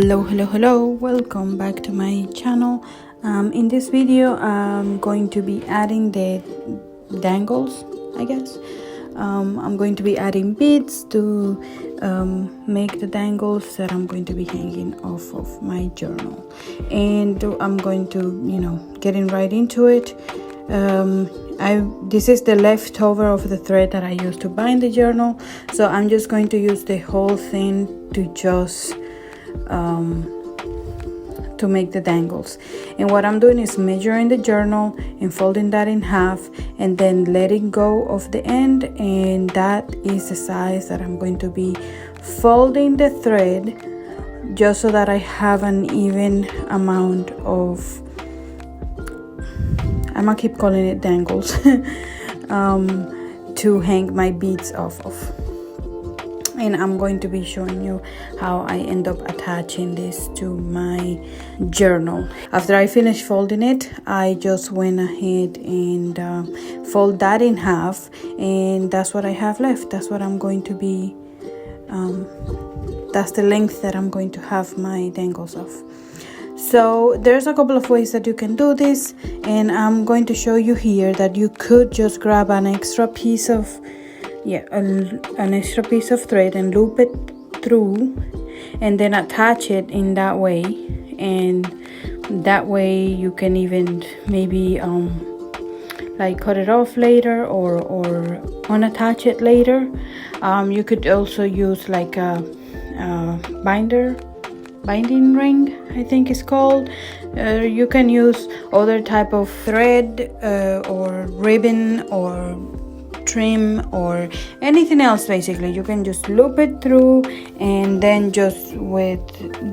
Hello, welcome back to my channel. In this video I'm going to be adding the dangles, I guess. I'm going to be adding beads to make the dangles that I'm going to be hanging off of my journal, and I'm going to getting right into it. This is the leftover of the thread that I used to bind the journal, so I'm just going to use the whole thing to just to make the dangles. And what I'm doing is measuring the journal and folding that in half and then letting go of the end, and that is the size that I'm going to be folding the thread, just so that I have an even amount of, I'm gonna keep calling it dangles, to hang my beads off of. And I'm going to be showing you how I end up attaching this to my journal. After I finished folding it, I just went ahead and fold that in half, and that's what I have left. That's what I'm going to be, that's the length that I'm going to have my dangles of. So there's a couple of ways that you can do this, and I'm going to show you here that you could just grab an extra piece of an extra piece of thread and loop it through, and then attach it in that way, and that way you can even maybe like cut it off later or unattach it later. You could also use like a binding ring, I think it's called. You can use other type of thread or ribbon or trim or anything else. Basically, you can just loop it through, and then just with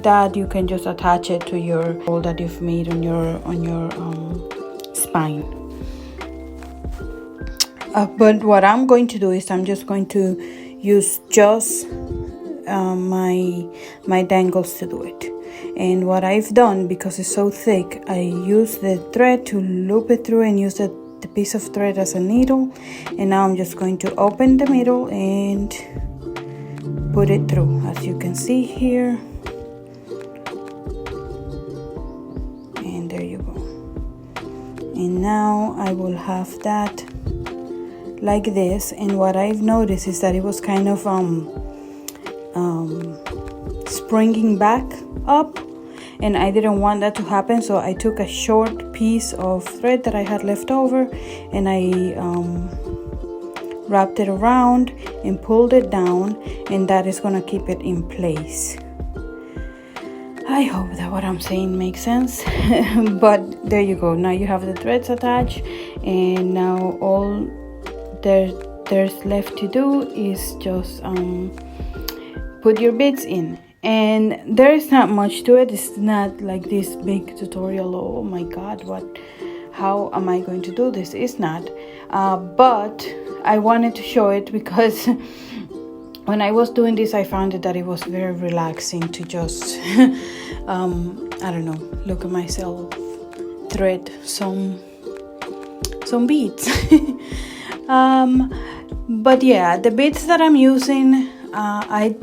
that you can just attach it to your hole that you've made on your spine. But what I'm going to do is I'm just going to use just my dangles to do it. And what I've done, because it's so thick, I use the thread to loop it through and use the piece of thread as a needle, and now I'm just going to open the middle and put it through, as you can see here, and there you go. And now I will have that like this. And what I've noticed is that it was kind of springing back up, and I didn't want that to happen, so I took a short piece of thread that I had left over, and I wrapped it around and pulled it down, and that is gonna keep it in place. I hope that what I'm saying makes sense. But there you go. Now you have the threads attached, and now all there's left to do is just put your beads in. And there is not much to it. It's not like this big tutorial. Oh my god, how am I going to do this? It's not, but I wanted to show it because when I was doing this, I found that it was very relaxing to just I don't know, look at myself thread some beads. But yeah, the beads that I'm using, I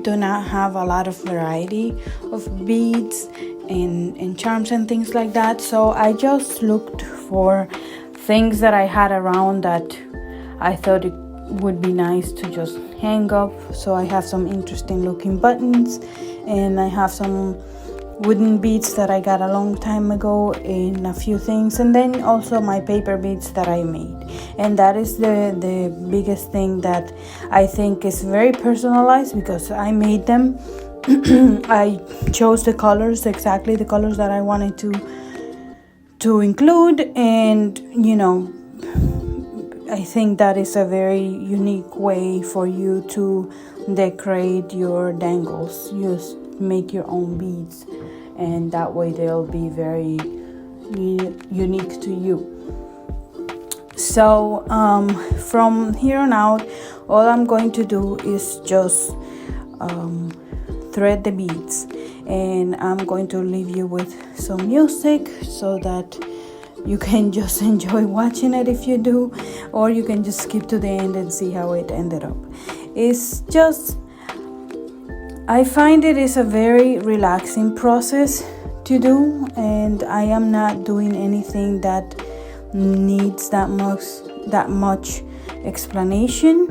do not have a lot of variety of beads and charms and things like that, so I just looked for things that I had around that I thought it would be nice to just hang up. So I have some interesting looking buttons, and I have some wooden beads that I got a long time ago, and a few things, and then also my paper beads that I made. And that is the biggest thing that I think is very personalized, because I made them. I chose the colors, exactly the colors that I wanted to include, and I think that is a very unique way for you to decorate your dangles. Just make your own beads, and that way they'll be very unique to you. So from here on out, all I'm going to do is just thread the beads, and I'm going to leave you with some music so that you can just enjoy watching it if you do, or you can just skip to the end and see how it ended up. It's just I find it is a very relaxing process to do, and I am not doing anything that needs that much explanation.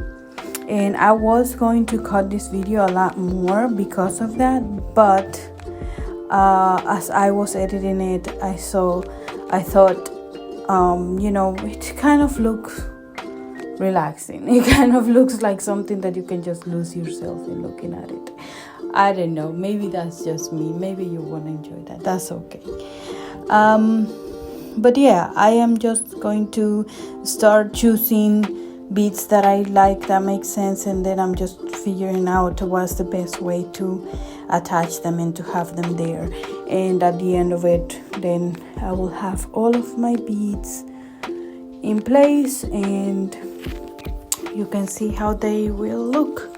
And I was going to cut this video a lot more because of that, but as I was editing it, I thought it kind of looks relaxing. It kind of looks like something that you can just lose yourself in looking at it. I don't know, maybe that's just me. Maybe you want to enjoy that. That's okay. But yeah, I am just going to start choosing beads that I like, that make sense, and then I'm just figuring out what's the best way to attach them and to have them there. And at the end of it, then I will have all of my beads in place, and you can see how they will look.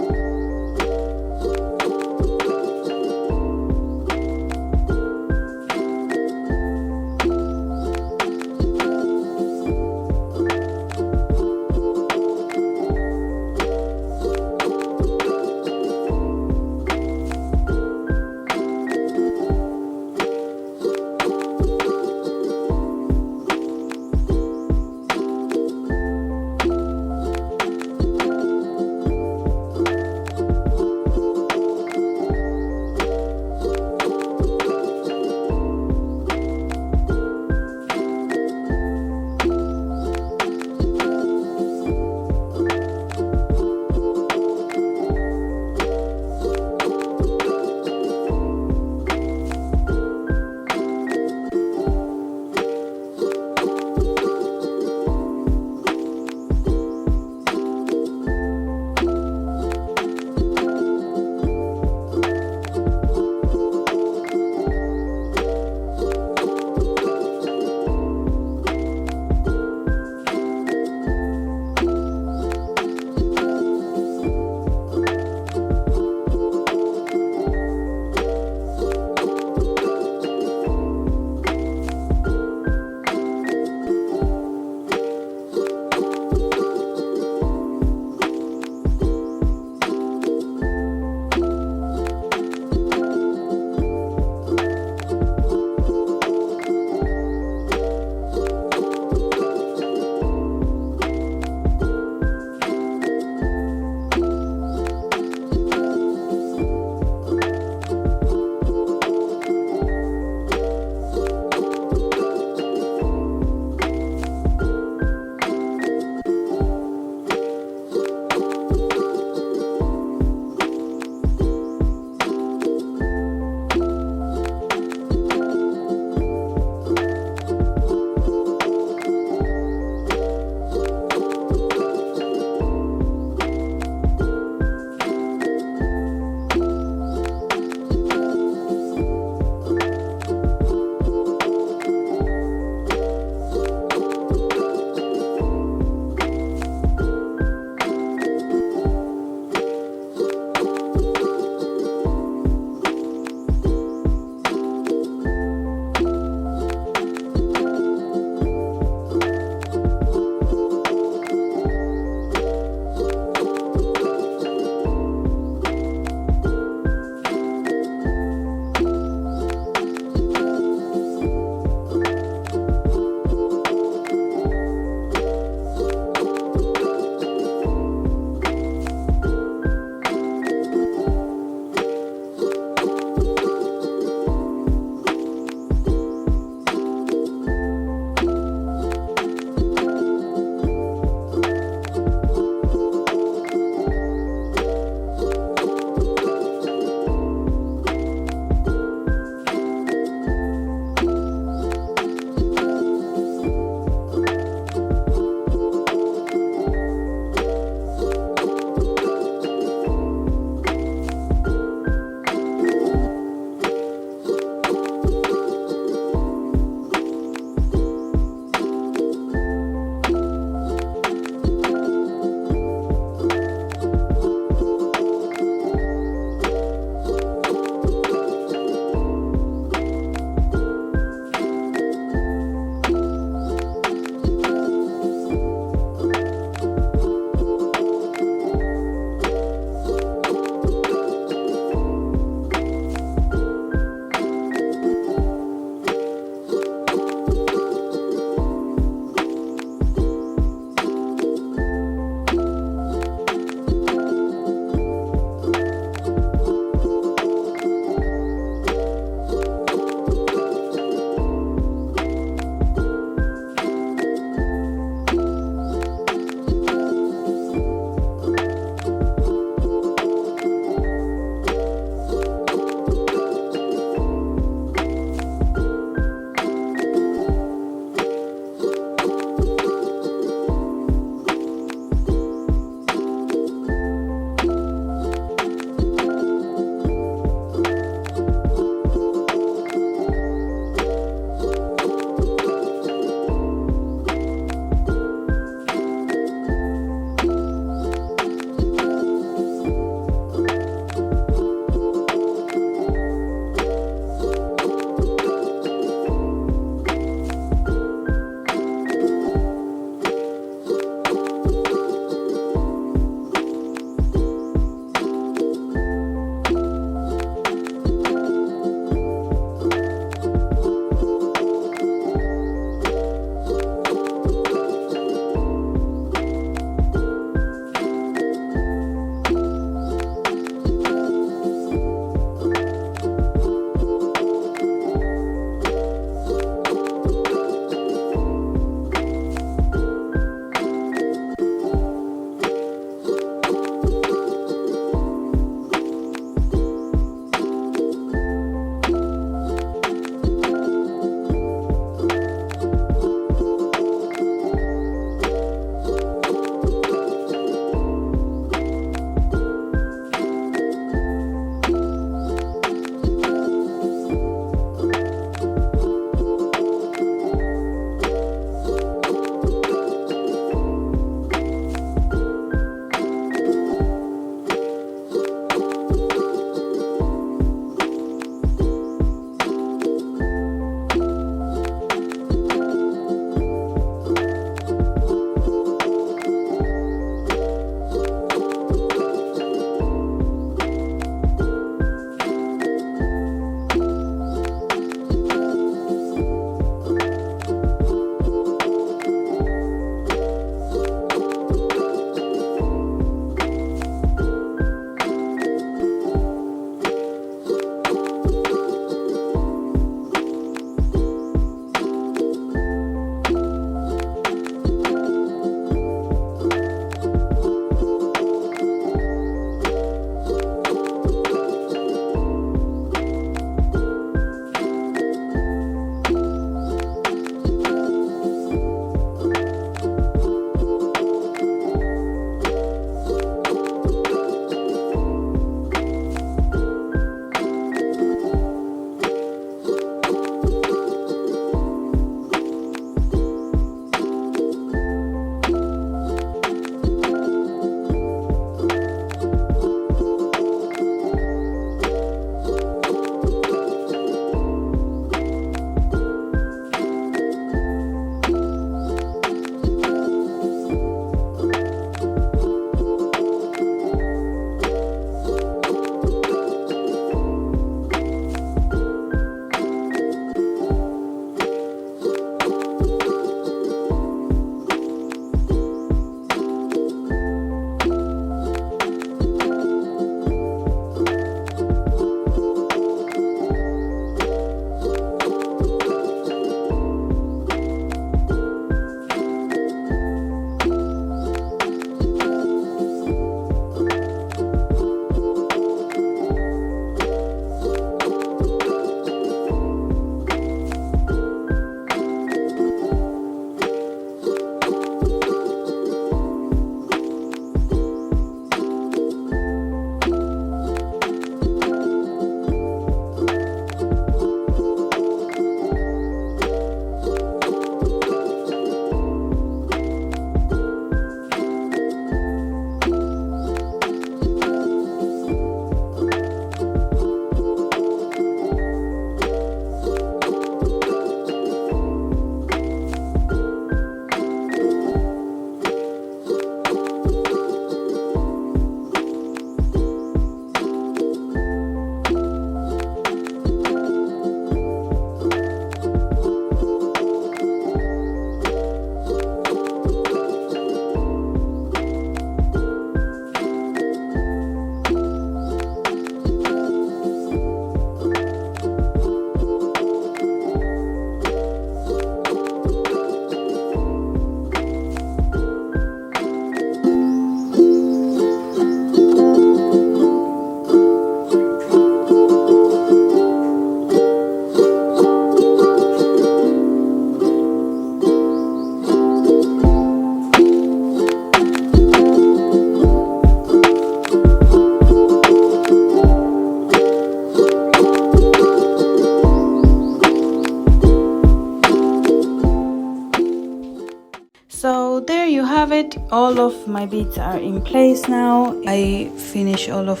have it. All of my beads are in place now. I finished all of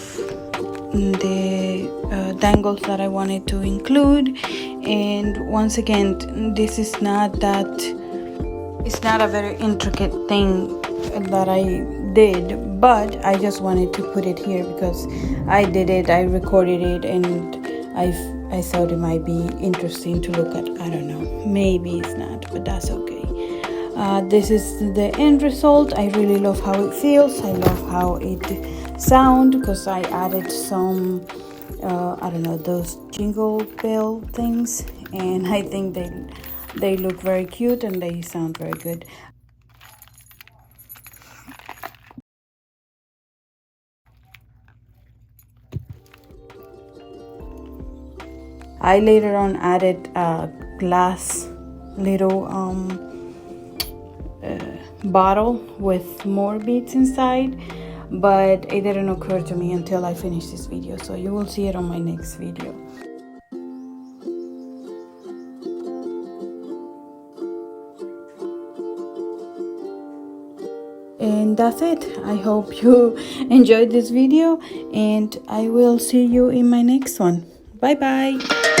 the dangles that I wanted to include, and once again, this is not that, it's not a very intricate thing that I did, but I just wanted to put it here because I did it, I recorded it, and I thought it might be interesting to look at. I don't know, maybe it's not, but that's okay. This is the end result. I really love how it feels. I love how it sounds because I added some I don't know, those jingle bell things, and I think they look very cute and they sound very good. I later on added a glass little bottle with more beads inside, but it didn't occur to me until I finished this video, so you will see it on my next video. And that's it. I hope you enjoyed this video, and I will see you in my next one. Bye bye.